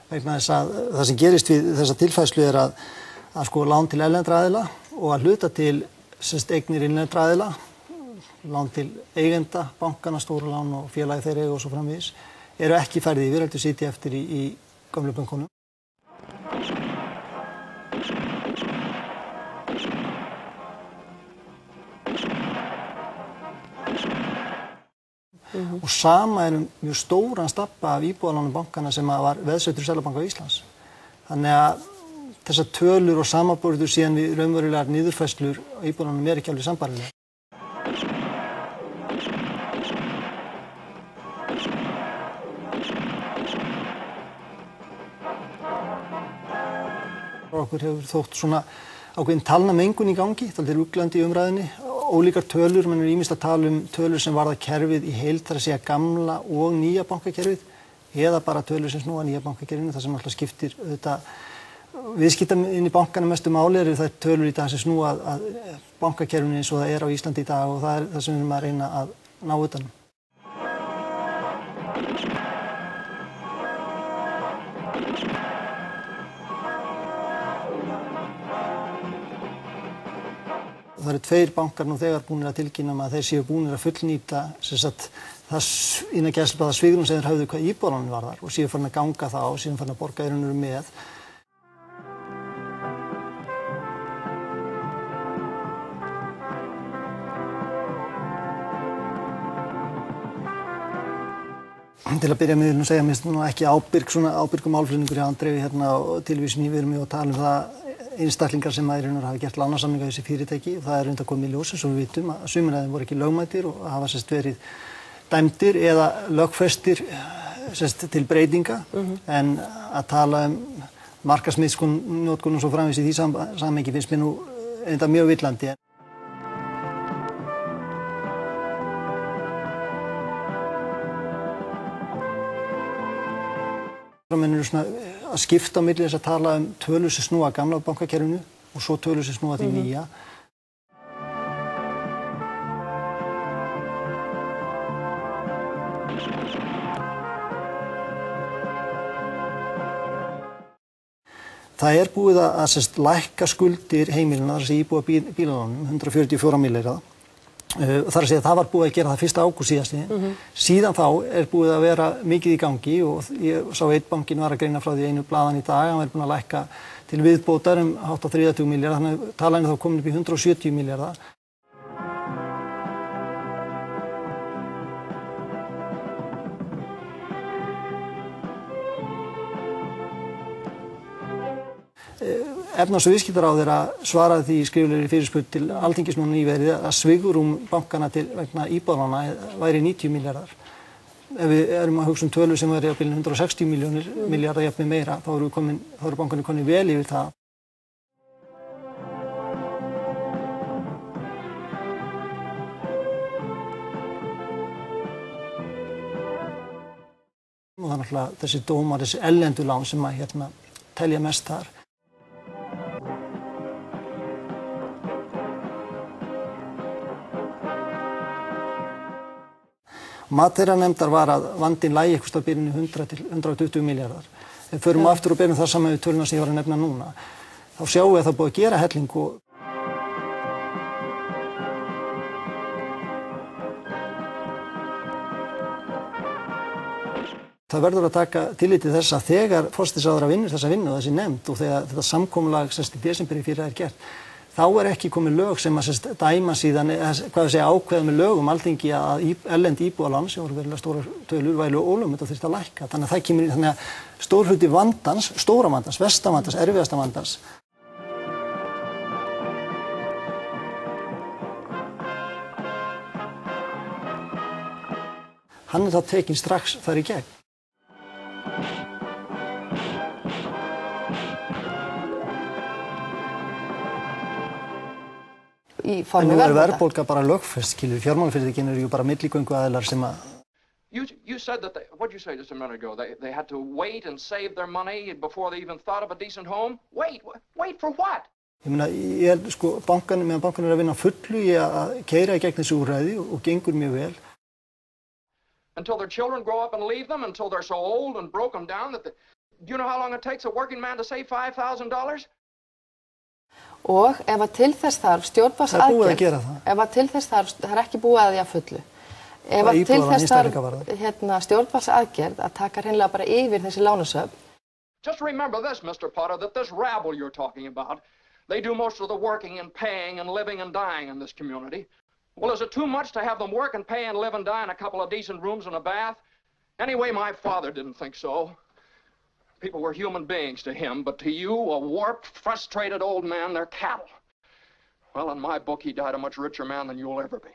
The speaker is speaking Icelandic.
vegna þess að það sem gerist við þessa tilfærslu að sko lán til erlendra aðila og að hluta til eignir innlendra aðila, lán til eigenda, bankana, stóru lán og félagi þeirra og svo framvegis, eru ekki færð yfir, heldur sitja eftir í gömlu bönkunum. Og sama mjög stóran stabba af íbúðalánum bankana sem var veðsettur Seðlabanka Íslands. Þannig að þessar tölur og samanburður síðan við raunverulegar niðurfærslur á íbúðalánum ekki alveg sambærilegar. Okkur hefur þótt svona ákveðin talnamengun í gangi, það er ruglandi í umræðinni. Ólíkar tölur, menn ýmist að tala tölur sem varða kerfið í heild, þar að segja gamla og nýja bankakerfið, eða bara tölur sem snúa nýja bankakerfinu, það sem alltaf skiptir viðskiptin í bankana mestu máli eru það tölur í dag sem snúa að bankakerfinu eins og það á Íslandi í dag og það það sem við erum að reyna að ná utan. Það eru tveir bankar nú þegar búnir að tilkynna að þeir séu búnir að fullnýta það innan gæslubaða svigrúm sem þeir höfðu hvað íbúðalánum varðar og séu farin að ganga það og séu farin að borga í raun og veru með. Til að byrja með vil segja mér nú ekki ábyrgum málflutningur hjá Andrei hérna og tilvísun í við erum að tala það einstaklingar sem hafa gert lánasamninga þessi fyrirtæki og það er reyndar komið í ljós eins og við vitum að sumir af þeim voru ekki lögmætir og hafa verið dæmdir eða lögfestir til breytinga en að tala markaðsmisnotkun og svo framvegis í því samhengi finnst mér nú reyndar mjög villandi. Menn eru svona að skipta á milli þess að tala tölur sem snúa gamla bankakerfinu og svo tölur sem snúa því nýja. Það er búið að lækka skuldir heimilina, þar sem íbúa bílalánum, 144 milljarða. Þar að segja að það var búið að gera það 1. ágúst síðastliðinn. Síðan þá er búið að vera mikið í gangi og ég sá einn bankinn var að greina frá því einu blaðan í dag, hann var búinn að lækka til viðbótar hátt á 30 milljarða, þannig að talan er þá komin upp í 170 milljarða. Efnahags- og viðskiptaráðherra svaraði því í skriflegri fyrirspurn til Alþingis núna nýverið að svigrúm bankana vegna íbúðalána væri 90 milljarðar. Ef við erum að hugsa tölur sem væri á bilinu 160 milljarða jafnvel meira, þá eru bankarnir komin vel yfir það. Og það er náttúrulega þessi dómar, þessi erlendu lán sem að telja mest þar. Mat þeirra nefndar var að vandinn lægi eitthvað á bilinu 100 til 120 milljarðar. Ef við förum aftur og berum það saman við töluna sem ég var að nefna núna, þá sjáum við að það búið að gera helling og það verður að taka tillit til þess að þegar forsætisráðherra vinnur þessa vinnu og þessi nefnd og þegar þetta samkomulag í desember í fyrra er gert, þá er ekki komið lög sem að dæma síðan, ákveða með lögum Alþingi að erlend íbúðalán sem voru verulega stórar tölur væru ólögmætt og þyrfti að lækka. Þannig að það kemur í þannig að stór hluti vandans, stóra vandans, versta vandans, erfiðasta vandans. Hann er þá tekinn strax þar í gegn. En nú er verðbólga bara lögfest, fjármálafyrirtækin eru ju bara milligöngu aðilar sem að... You said that what did you say just a minute ago? They had to wait and save their money before they even thought of a decent home? Wait for what? Ég meina, meðan bankan er að vinna fullu í að keyra í gegn þessu úrræði og gengur mjög vel. Until their children grow up and leave them, until they're so old and broken down that Do you know how long it takes a working man to save $5,000? Og ef að til þess þarf stjórnvaldsaðgerð, Það er búið að gera það. Ef að til þess þarf, það er ekki búið að því að fullu. Ef að til þess þarf stjórnvaldsaðgerð að taka hreinlega bara yfir þessi lánasöfn. Just remember this, Mr. Potter, that this rabble you're talking about, they do most of the working and paying and living and dying in this community. Well, is it too much to have them work and pay and live and die in a couple of decent rooms and a bath? Anyway, my father didn't think so. People were human beings to him, but to you, a warped, frustrated old man, they're cattle. Well, in my book, he died a much richer man than you'll ever be.